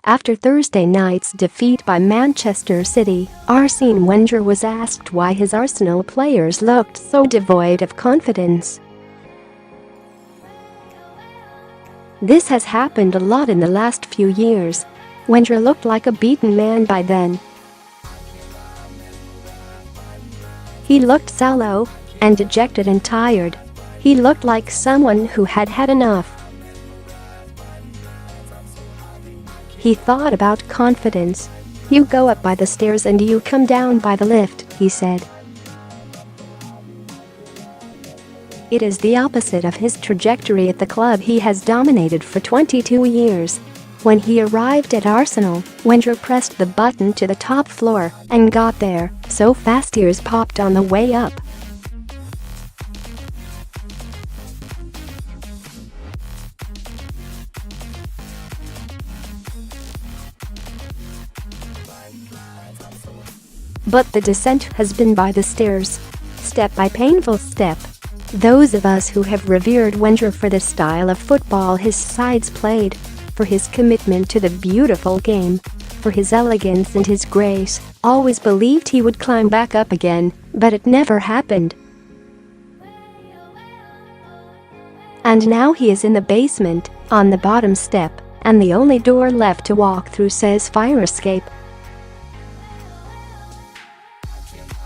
After Thursday night's defeat by Manchester City, Arsene Wenger was asked why his Arsenal players looked so devoid of confidence. "This has happened a lot in the last few years. Wenger looked like a beaten man by then. He looked sallow and dejected and tired. He looked like someone who had had enough. He thought about confidence. You go up by the stairs and you come down by the lift," he said. It is the opposite of his trajectory at the club he has dominated for 22 years. When he arrived at Arsenal, Wenger pressed the button to the top floor and got there so fast ears popped on the way up. But the descent has been by the stairs. Step by painful step. Those of us who have revered Wenger for the style of football his sides played, for his commitment to the beautiful game, for his elegance and his grace, always believed he would climb back up again, but it never happened. And now he is in the basement, on the bottom step, and the only door left to walk through says fire escape.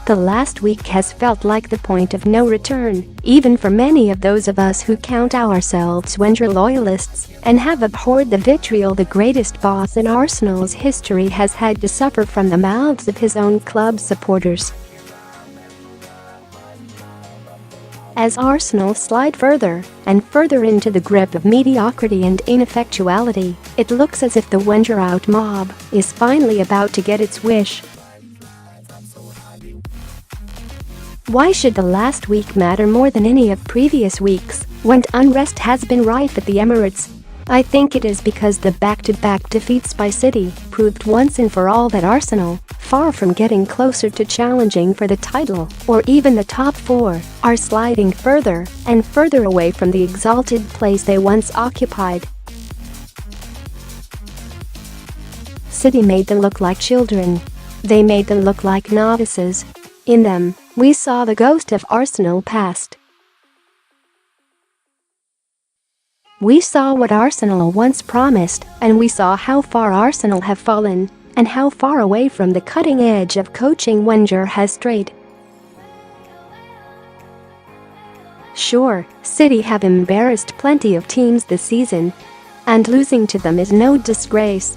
The last week has felt like the point of no return, even for many of those of us who count ourselves Wenger loyalists and have abhorred the vitriol the greatest boss in Arsenal's history has had to suffer from the mouths of his own club supporters. As Arsenal slide further and further into the grip of mediocrity and ineffectuality, it looks as if the Wenger-out mob is finally about to get its wish. Why should the last week matter more than any of previous weeks, when unrest has been rife at the Emirates? I think it is because the back-to-back defeats by City proved once and for all that Arsenal, far from getting closer to challenging for the title or even the top four, are sliding further and further away from the exalted place they once occupied. City made them look like children. They made them look like novices. In them, we saw the ghost of Arsenal past. We saw what Arsenal once promised, and we saw how far Arsenal have fallen, and how far away from the cutting edge of coaching Wenger has strayed. Sure, City have embarrassed plenty of teams this season, and losing to them is no disgrace.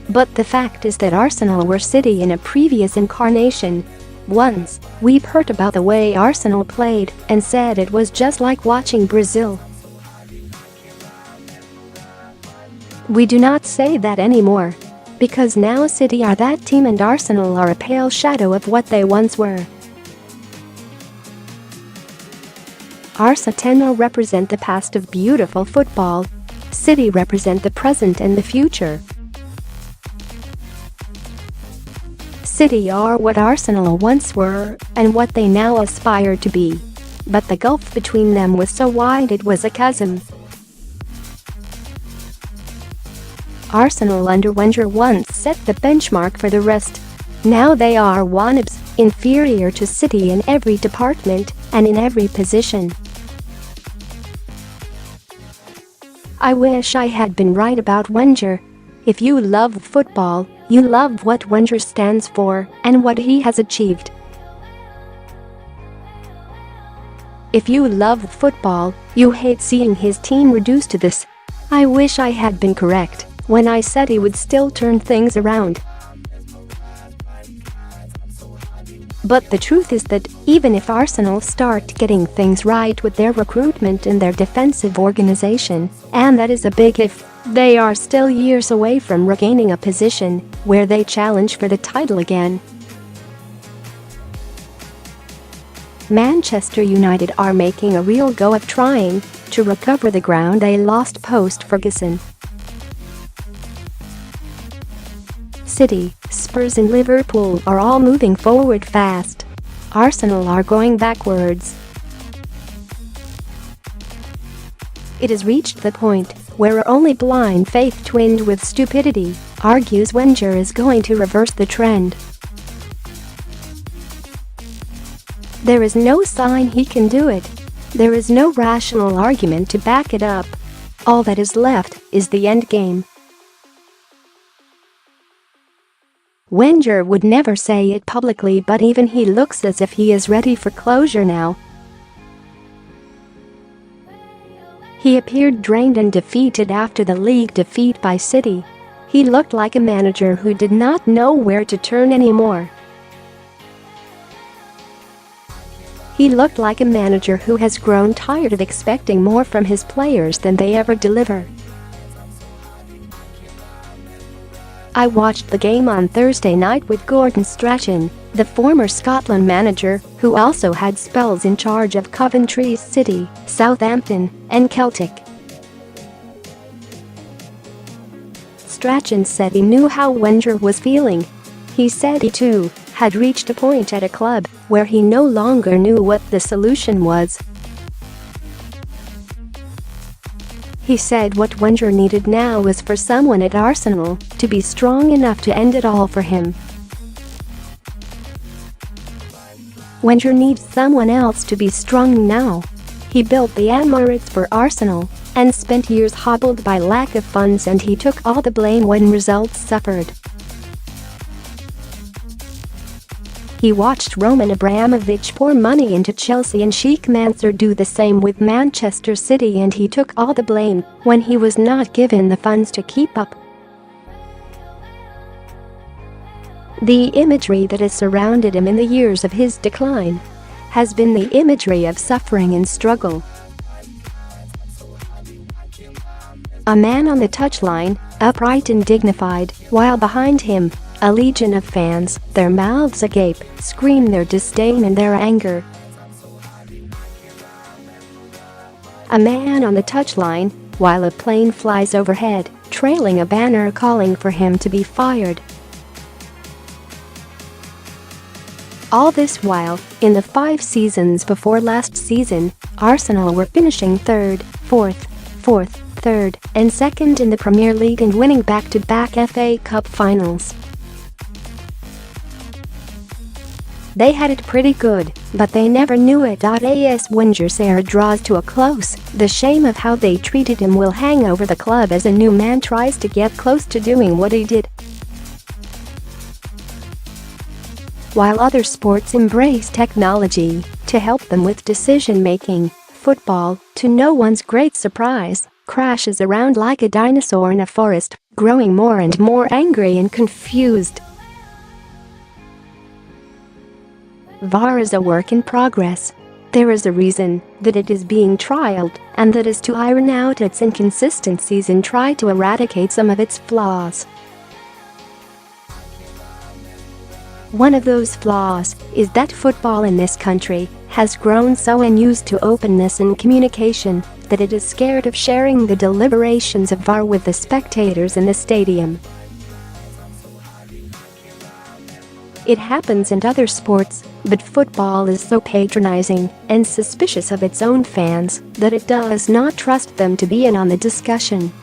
But the fact is that Arsenal were City in a previous incarnation. Once, we've heard about the way Arsenal played and said it was just like watching Brazil. We do not say that anymore, because now City are that team and Arsenal are a pale shadow of what they once were. Arsenal represent the past of beautiful football. City represent the present and the future. City are what Arsenal once were and what they now aspire to be. But the gulf between them was so wide it was a chasm. Arsenal under Wenger once set the benchmark for the rest. Now they are wannabes, inferior to City in every department and in every position. I wish I had been right about Wenger. If you love football, you love what Wenger stands for and what he has achieved. If you love football, you hate seeing his team reduced to this. I wish I had been correct when I said he would still turn things around. But the truth is that even if Arsenal start getting things right with their recruitment and their defensive organization, and that is a big if, they are still years away from regaining a position where they challenge for the title again. Manchester United are making a real go of trying to recover the ground they lost post-Ferguson. City, Spurs and Liverpool are all moving forward fast. Arsenal are going backwards. It has reached the point where only blind faith twinned with stupidity, argues Wenger is going to reverse the trend. There is no sign he can do it. There is no rational argument to back it up. All that is left is the endgame. Wenger would never say it publicly, but even he looks as if he is ready for closure now. He appeared drained and defeated after the league defeat by City. He looked like a manager who did not know where to turn anymore. He looked like a manager who has grown tired of expecting more from his players than they ever deliver. I watched the game on Thursday night with Gordon Strachan, the former Scotland manager, who also had spells in charge of Coventry City, Southampton, and Celtic. Strachan said he knew how Wenger was feeling. He said he too had reached a point at a club where he no longer knew what the solution was. He said what Wenger needed now was for someone at Arsenal to be strong enough to end it all for him. Wenger needs someone else to be strong now. He built the Emirates for Arsenal and spent years hobbled by lack of funds, and he took all the blame when results suffered. He watched Roman Abramovich pour money into Chelsea and Sheikh Mansour do the same with Manchester City, and he took all the blame when he was not given the funds to keep up. The imagery that has surrounded him in the years of his decline has been the imagery of suffering and struggle. A man on the touchline, upright and dignified, while behind him, a legion of fans, their mouths agape, scream their disdain and their anger. A man on the touchline, while a plane flies overhead, trailing a banner calling for him to be fired. All this while, in the 5 seasons before last season, Arsenal were finishing 3rd, 4th, 3rd, and 2nd in the Premier League and winning back-to-back FA Cup finals. They had it pretty good, but they never knew it. As Wenger's era draws to a close, the shame of how they treated him will hang over the club as a new man tries to get close to doing what he did. While other sports embrace technology to help them with decision-making, football, to no one's great surprise, crashes around like a dinosaur in a forest, growing more and more angry and confused. VAR is a work in progress. There is a reason that it is being trialed, and that is to iron out its inconsistencies and try to eradicate some of its flaws. One of those flaws is that football in this country has grown so unused to openness and communication that it is scared of sharing the deliberations of VAR with the spectators in the stadium. It happens in other sports, but football is so patronizing and suspicious of its own fans that it does not trust them to be in on the discussion.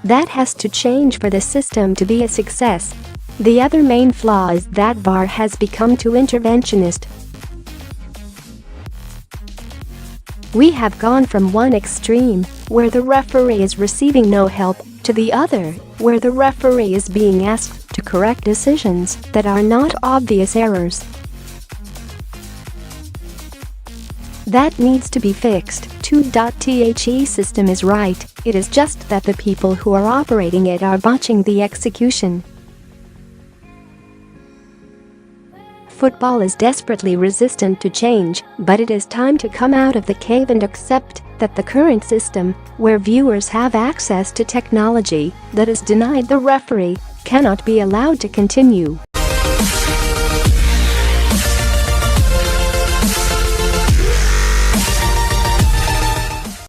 That has to change for the system to be a success. The other main flaw is that VAR has become too interventionist. We have gone from one extreme, where the referee is receiving no help, to the other, where the referee is being asked to correct decisions that are not obvious errors. That needs to be fixed. The system is right, it is just that the people who are operating it are botching the execution. Football is desperately resistant to change, but it is time to come out of the cave and accept that the current system, where viewers have access to technology that is denied the referee, cannot be allowed to continue.